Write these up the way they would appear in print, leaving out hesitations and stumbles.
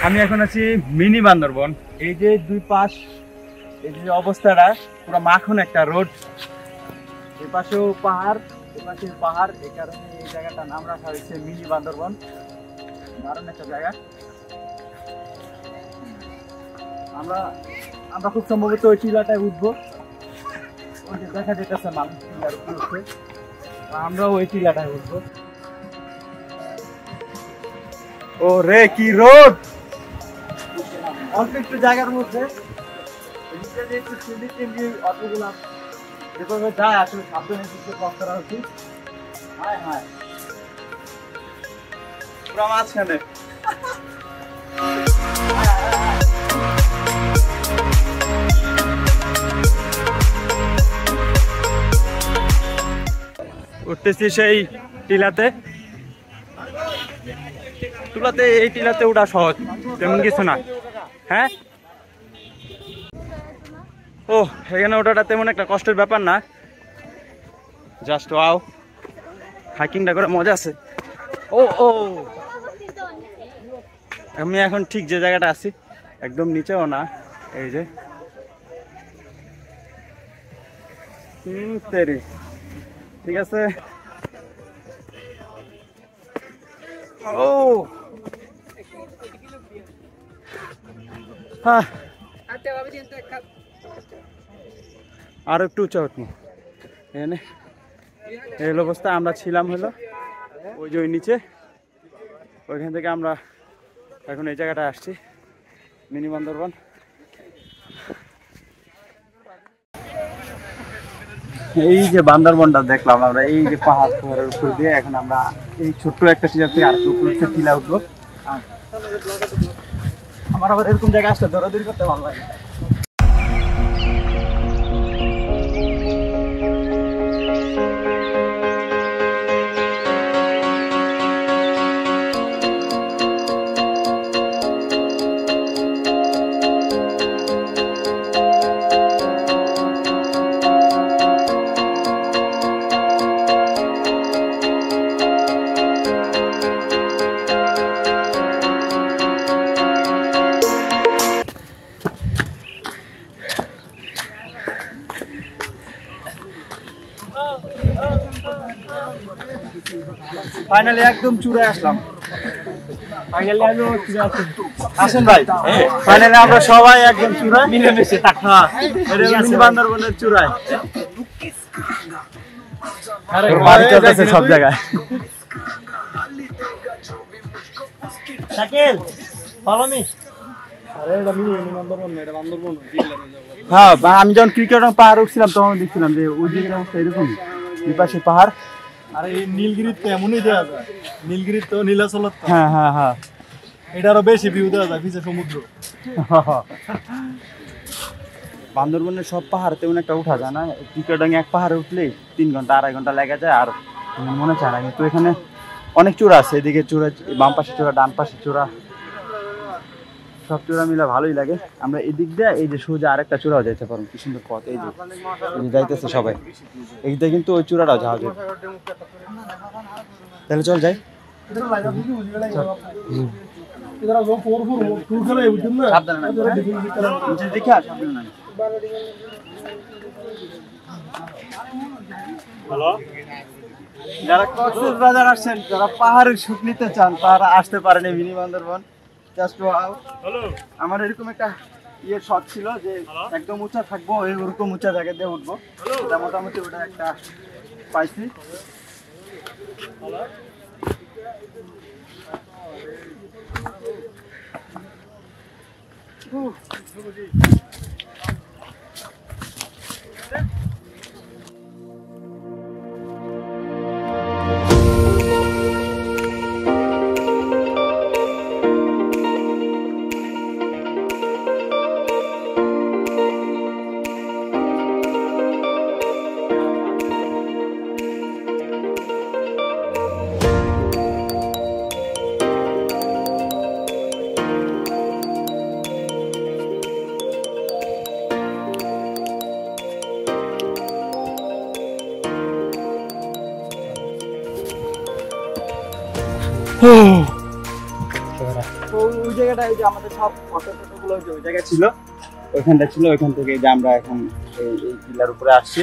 আমি এখন আছি মিনি বান্দরবন। এই যে দুই পাশ, এই যে অবস্থাটা পুরো মাখন একটা রোড, এই পাশেও পাহাড়, এই পাশে পাহাড়, এই কারণে এই জায়গাটার নাম রাখা হয়েছে মিনি বান্দরবন। দারুণ একটা জায়গা। আমরা আমরা খুব সম্ভবত ওই টিলাটায় উঠবো, ওই যে দেখা যেতেছে মানুষ টিলার উপরে উঠছে, আমরাও ওই টিলাটায় উঠবো। ও রে কি রোড! অল্প একটু জায়গার মধ্যে অতগুলা যেভাবে যায় আসলে সাবধানে দিকে ক্রস করা উচিত। হ্যাঁ হ্যাঁ, পুরো মাঝখানে। উঠতেছি সেই টিলাতে। এই টিলাতে ওঠা সহজ, তেমন কিছু না। হ্যাঁ, ও এখানে ওঠাটা তেমন একটা কষ্টের ব্যাপার না, জাস্ট ওয়াও, হাইকিংটা করে মজা আছে। ও ও আমি এখন ঠিক যে জায়গাটা আছি, একদম নিচেও না, এই যে ঠিক আছে। ও হ্যাঁ, আর একটু উঁচা উঠবো। এখানে এই অবস্থা আমরা ছিলাম হলো ওই যে ওই নিচে, ওইখান থেকে আমরা এখন এই জায়গাটা আসছি মিনি বান্দরবন। এই যে বান্দরবনটা দেখলাম আমরা, এই যে পাহাড়ের উপর দিয়ে এখন আমরা এই ছোট্ট একটা টিলা থেকে আর উপর টিলা উঠবো। আমার আবার এরকম জায়গা আসলে দৌড়াদৌড়ি করতে ভালো লাগে। ফাইনালি একদম চূড়ায় আসলাম। আসেন ভাই, ফাইনালি আমরা সবাই একদম চূড়ায় মিলেমিশে মিনি বান্দরবনের চূড়ায়। সব জায়গায় হ্যাঁ, আমি যখন ক্রিকেট পাহাড় উঠছিলাম তখন দেখছিলাম যে ওই দিকের অবস্থা এরকম, দুই পাশে পাহাড়। আর এই নীলগিরির তো এমনই দেওয়া যায়, নীলগিরির তো নীলাচলত, হ্যাঁ হ্যাঁ হ্যাঁ, এটারও বেশি ভিউ দেওয়া যায়, পিছে সমুদ্র। বান্দরবনের সব পাহাড় তেমন একটা উঠা যায় না, টিকাডাঙ্গে এক পাহাড়ে উঠলেই 3 ঘন্টা 2.5 ঘন্টা লেগে যায়, আর মনে চায় না। কিন্তু এখানে অনেক চূড়া আছে, এদিকে চূড়া, বাম পাশে চূড়া, ডান পাশে চূড়া, সব চূড়া মিলে ভালোই লাগে। আমরা এদিক দিয়ে এই যে সোজা আরেকটা চূড়াও যাইতে পারবো, কি সুন্দর পথ, এই যে যাইতেছে সবাই এইদিকে, কিন্তু ওই চূড়াটাও যাওয়া যায়। তাহলে চল যাই। যারা কক্সবাজার আসছেন, যারা পাহাড়ের সুখ নিতে চান, তারা আসতে পারেন এই মিনি বান্দরবন। Just wow. আমার এরকম একটা শখ ছিল যে একদম উঁচা থাকবো, ওরকম উঁচা জায়গা দিয়ে উঠবো, মোটামুটি ওটা একটা পাইছি। ওই জায়গাটা ওই যে আমাদের সব ফটো টটোগুলো যে ওই জায়গায় ছিল, ওইখানটা ছিল, ওইখান থেকে যে আমরা এখন এই টিলার উপরে আসছি।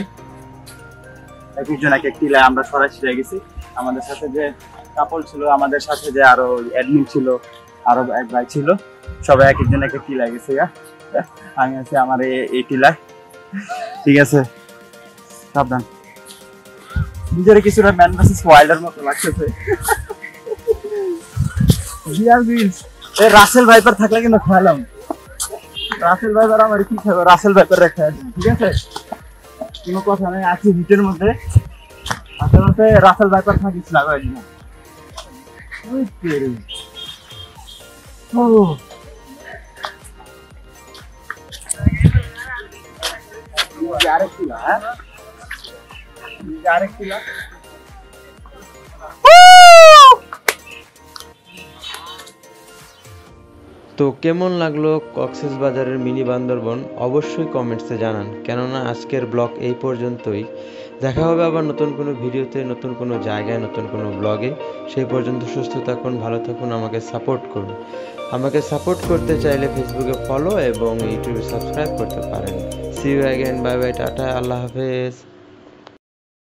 এক একজন এক এক টিলায় আমরা সরাসরি গেছি। আমাদের সাথে যে কাপল ছিল, আমাদের সাথে যে আরো অ্যাডমিন ছিল, আরো এক ভাই ছিল, সবাই এক একজন এক এক টিলায় গেছে। আমি আছি আমার এই টিলায়। ঠিক আছে, সাবধান। নিজের কিছুটা ম্যান ভার্সেস ওয়াইল্ডের মতো লাগতেছে। রাসেল ভাইপার থাকলে কিন্তু খেলাম। রাসেল ভাইপার আমার কি খাবো, রাসেল ভাইপার রেখে আছে। ঠিক আছে, কোনো কথা নেই, আছি হিটের মধ্যে। আসলে রাসেল ভাইপার থাকিস না ভাই। আরেক টিলা, হ্যাঁ আরেক টিলা। তো কেমন লাগলো কক্সবাজারের মিনি বান্দরবন অবশ্যই কমেন্টসে জানান। কেননা আজকের ব্লগ এই পর্যন্তই। দেখা হবে আবার নতুন কোনো ভিডিওতে, নতুন কোনো জায়গায়, নতুন কোনো ব্লগে। সেই পর্যন্ত সুস্থ থাকুন, ভালো থাকুন, আমাকে সাপোর্ট করুন। আমাকে সাপোর্ট করতে চাইলে ফেসবুকে ফলো এবং ইউটিউবে সাবস্ক্রাইব করতে পারেন। See you again, bye bye, টাটা, আল্লাহ হাফেজ।